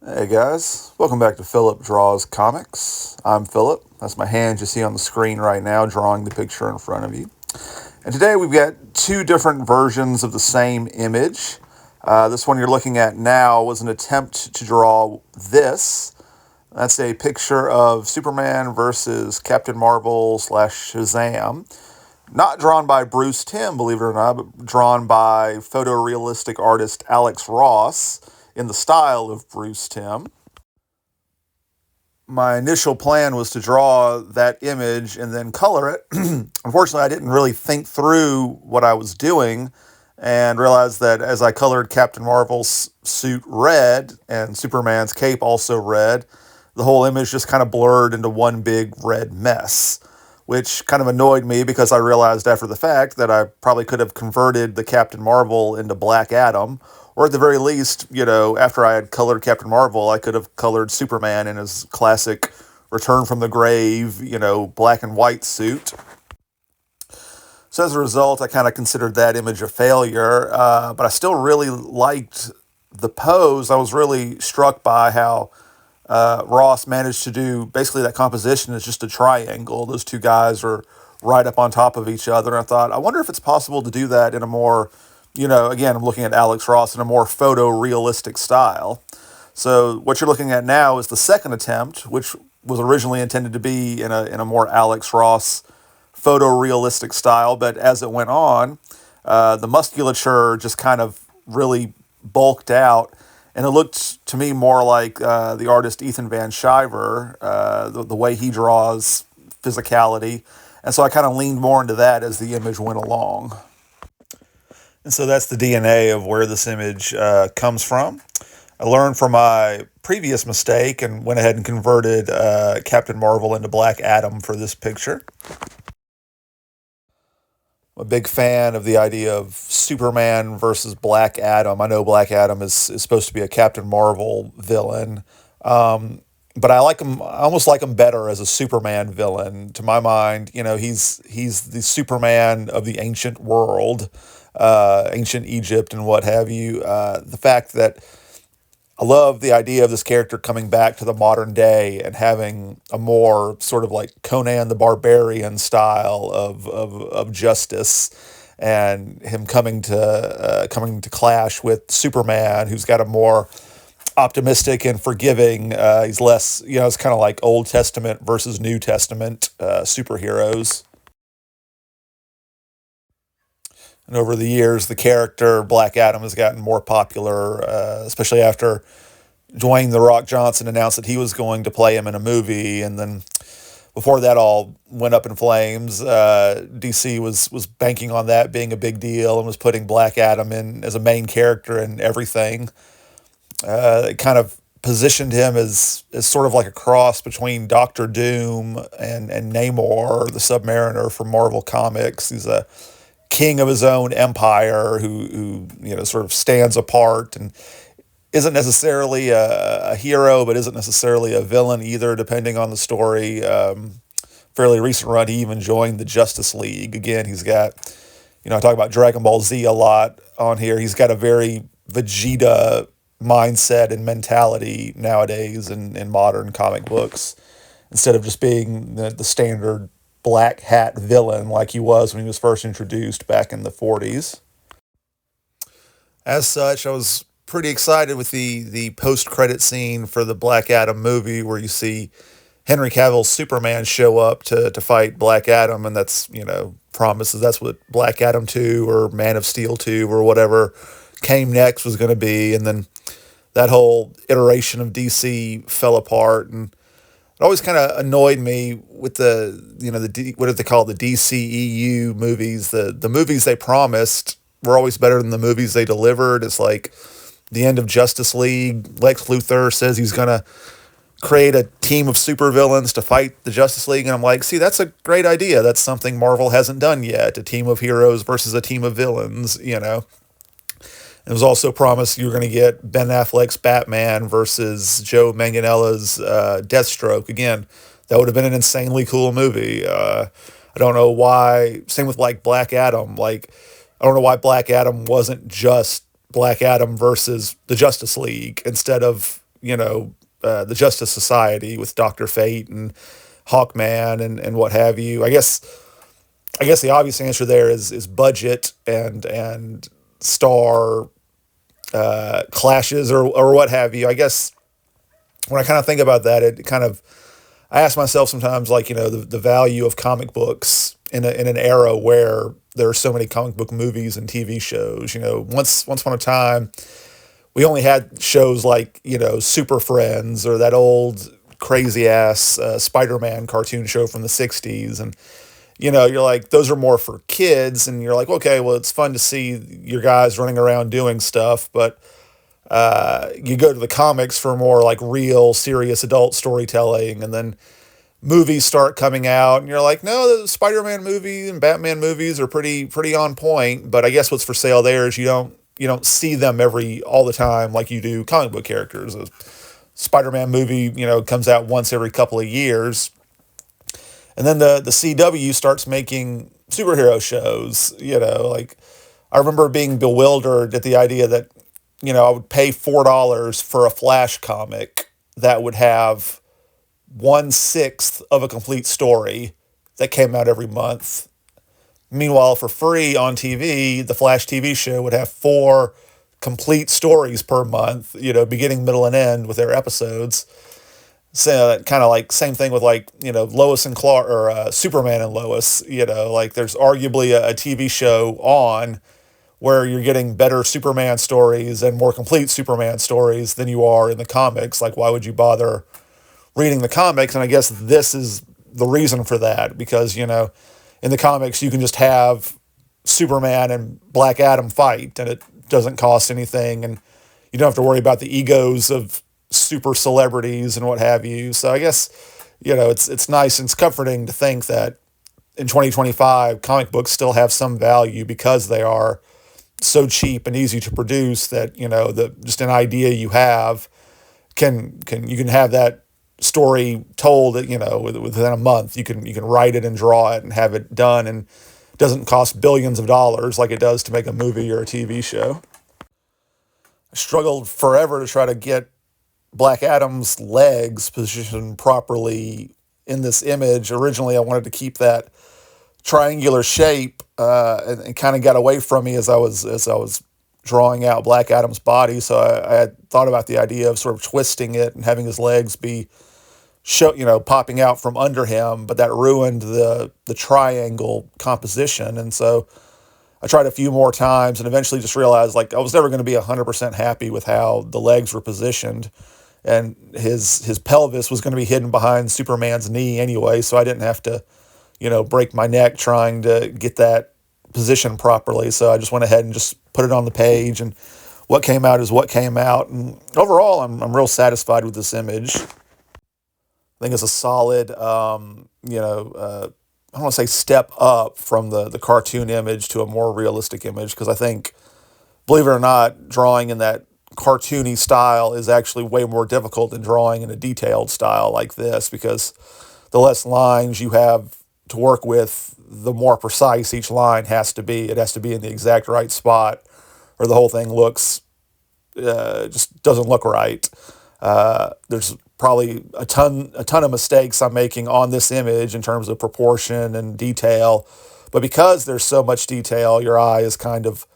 Hey guys, welcome back to Philip Draws Comics. I'm Philip. That's my hand you see on the screen right now, drawing the picture in front of you. And today we've got two different versions of the same image. This one you're looking at now was an attempt to draw this. That's a picture of Superman versus Captain Marvel slash Shazam. Not drawn by Bruce Timm, believe it or not, but drawn by photorealistic artist Alex Ross in the style of Bruce Timm. My initial plan was to draw that image and then color it. Unfortunately, I didn't really think through what I was doing and realized that as I colored Captain Marvel's suit red and Superman's cape also red, the whole image just kind of blurred into one big red mess, which kind of annoyed me because I realized after the fact that I probably could have converted the Captain Marvel into Black Adam, or at the very least, after I had colored Captain Marvel, I could have colored Superman in his classic return from the grave, black and white suit. So as a result, I kind of considered that image a failure, but I still really liked the pose. I was really struck by how Ross managed to do basically that composition is just a triangle. Those two guys are right up on top of each other. And I thought, I wonder if it's possible to do that in a more, again, I'm looking at Alex Ross in a more photorealistic style. So what you're looking at now is the second attempt, which was originally intended to be in a more Alex Ross photorealistic style. But as it went on, the musculature just kind of really bulked out, and it looked to me more like the artist Ethan Van Sciver, the way he draws physicality. And so I kind of leaned more into that as the image went along. And so that's the DNA of where this image comes from. I learned from my previous mistake and went ahead and converted Captain Marvel into Black Adam for this picture. I'm a big fan of the idea of Superman versus Black Adam. I know Black Adam is supposed to be a Captain Marvel villain, but I like him. I almost like him better as a Superman villain. To my mind, he's the Superman of the ancient world, ancient Egypt, and what have you. The fact that I love the idea of this character coming back to the modern day and having a more sort of like Conan the Barbarian style of justice, and him coming to clash with Superman, who's got a more optimistic and forgiving. He's less, it's kind of like Old Testament versus New Testament superheroes. And over the years, the character Black Adam has gotten more popular, especially after Dwayne "The Rock" Johnson announced that he was going to play him in a movie. And then before that all went up in flames, DC was banking on that being a big deal and was putting Black Adam in as a main character in everything. It kind of positioned him as sort of like a cross between Doctor Doom and Namor, the Submariner from Marvel Comics. He's a king of his own empire who sort of stands apart and isn't necessarily a hero, but isn't necessarily a villain either, depending on the story. Fairly recent run, he even joined the Justice League. Again, he's got, I talk about Dragon Ball Z a lot on here. He's got a very Vegeta mindset and mentality nowadays in modern comic books, instead of just being the standard black hat villain like he was when he was first introduced back in the 40s. As such, I was pretty excited with the post credit scene for the Black Adam movie, where you see Henry Cavill's Superman show up to fight Black Adam, and that's promises that's what Black Adam 2 or Man of Steel 2 or whatever came next was going to be. And then that whole iteration of DC fell apart, and it always kind of annoyed me with what do they call the DCEU movies? The movies they promised were always better than the movies they delivered. It's like the end of Justice League. Lex Luthor says he's going to create a team of supervillains to fight the Justice League, and I'm like, see, that's a great idea. That's something Marvel hasn't done yet. A team of heroes versus a team of villains. It was also promised you were going to get Ben Affleck's Batman versus Joe Manganiello's Deathstroke. Again, that would have been an insanely cool movie. I don't know why. Same with like Black Adam. Like, I don't know why Black Adam wasn't just Black Adam versus the Justice League instead of the Justice Society with Dr. Fate and Hawkman and what have you. I guess the obvious answer there is budget and star clashes or what have you. I guess when I kind of think about that, I ask myself sometimes, like, the value of comic books in an era where there are so many comic book movies and TV shows. Once upon a time, we only had shows like, Super Friends or that old crazy ass Spider-Man cartoon show from the 60s. And, you're like, those are more for kids. And you're like, okay, well, it's fun to see your guys running around doing stuff. But you go to the comics for more like real, serious adult storytelling. And then movies start coming out and you're like, no, the Spider-Man movie and Batman movies are pretty on point. But I guess what's for sale there is you don't see them all the time like you do comic book characters. A Spider-Man movie, comes out once every couple of years. And then the CW starts making superhero shows, like I remember being bewildered at the idea that, I would pay $4 for a Flash comic that would have 1/6 of a complete story that came out every month. Meanwhile, for free on TV, the Flash TV show would have 4 complete stories per month, beginning, middle, and end with their episodes. So that kind of like same thing with like, Lois and Clark or Superman and Lois, like there's arguably a TV show on where you're getting better Superman stories and more complete Superman stories than you are in the comics. Like, why would you bother reading the comics? And I guess this is the reason for that, because, in the comics, you can just have Superman and Black Adam fight and it doesn't cost anything. And you don't have to worry about the egos of super celebrities and what have you. So I guess, it's nice and it's comforting to think that in 2025, comic books still have some value because they are so cheap and easy to produce that, just an idea you have you can have that story told, within a month. You can write it and draw it and have it done, and it doesn't cost billions of dollars like it does to make a movie or a TV show. I struggled forever to try to get Black Adam's legs positioned properly in this image. Originally, I wanted to keep that triangular shape, and kind of got away from me as I was drawing out Black Adam's body. So I had thought about the idea of sort of twisting it and having his legs be popping out from under him, but that ruined the triangle composition. And so I tried a few more times and eventually just realized, like, I was never going to be 100% happy with how the legs were positioned, and his pelvis was going to be hidden behind Superman's knee anyway, so I didn't have to, break my neck trying to get that positioned properly. So I just went ahead and just put it on the page, and what came out is what came out. And overall, I'm real satisfied with this image. I think it's a solid, I don't want to say step up from the cartoon image to a more realistic image, because I think, believe it or not, drawing in that cartoony style is actually way more difficult than drawing in a detailed style like this, because the less lines you have to work with, the more precise each line has to be. It has to be in the exact right spot, or the whole thing looks, just doesn't look right. There's probably a ton of mistakes I'm making on this image in terms of proportion and detail, but because there's so much detail, your eye is kind of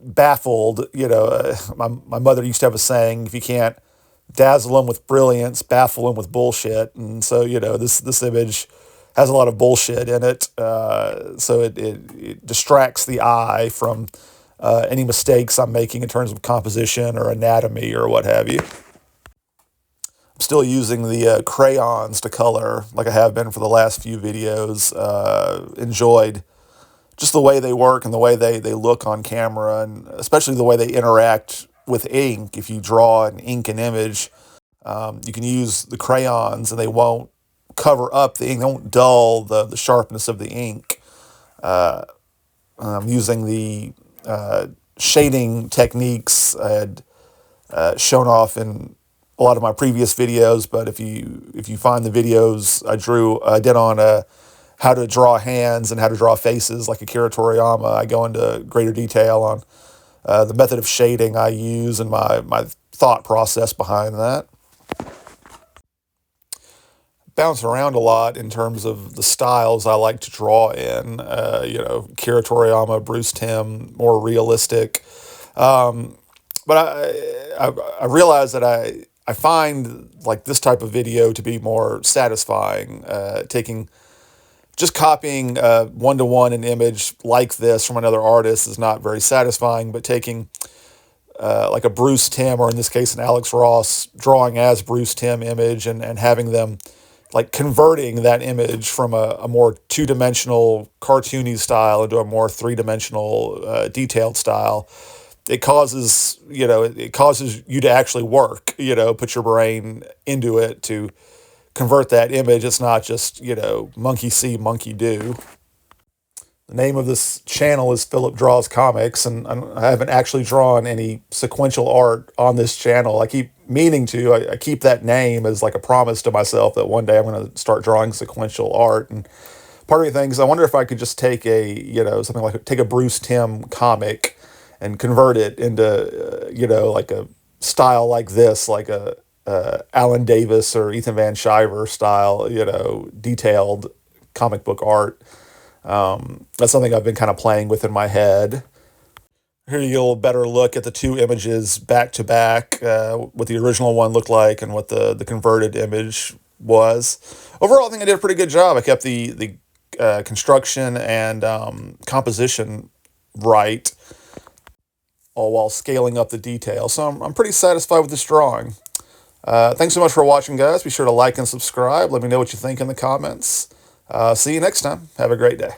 baffled. My mother used to have a saying: if you can't dazzle them with brilliance, baffle them with bullshit. And so, this image has a lot of bullshit in it, so it distracts the eye from any mistakes I'm making in terms of composition or anatomy or what have you. I'm still using the crayons to color like I have been for the last few videos. Enjoyed just the way they work and the way they look on camera, and especially the way they interact with ink. If you draw and ink an image, you can use the crayons and they won't cover up the ink, they won't dull the sharpness of the ink. I'm using the shading techniques I had shown off in a lot of my previous videos, but if you find the videos I did on how to draw hands and how to draw faces like Akira Toriyama, I go into greater detail on the method of shading I use and my thought process behind that. bounce around a lot in terms of the styles I like to draw in. Kira Toriyama, Bruce Timm, more realistic. Um, but I realize that I find like this type of video to be more satisfying. Just copying one-to-one an image like this from another artist is not very satisfying, but taking like a Bruce Timm, or in this case an Alex Ross, drawing as Bruce Timm image, and having them like converting that image from a more two-dimensional cartoony style into a more three-dimensional detailed style, it causes you to actually work, put your brain into it to convert that image. It's not just, monkey see, monkey do. The name of this channel is Philip Draws Comics, and I haven't actually drawn any sequential art on this channel. I keep meaning to. I keep that name as like a promise to myself that one day I'm going to start drawing sequential art. And part of me thinks, I wonder if I could just take something like, take a Bruce Timm comic and convert it into, like a style like this, like a Alan Davis or Ethan Van Sciver style, detailed comic book art. That's something I've been kind of playing with in my head. Here you get a little better look at the two images back to back, what the original one looked like and what the converted image was. Overall, I think I did a pretty good job. I kept the construction and composition right, all while scaling up the detail. So I'm pretty satisfied with this drawing. Thanks so much for watching, guys. Be sure to like and subscribe. Let me know what you think in the comments. See you next time. Have a great day.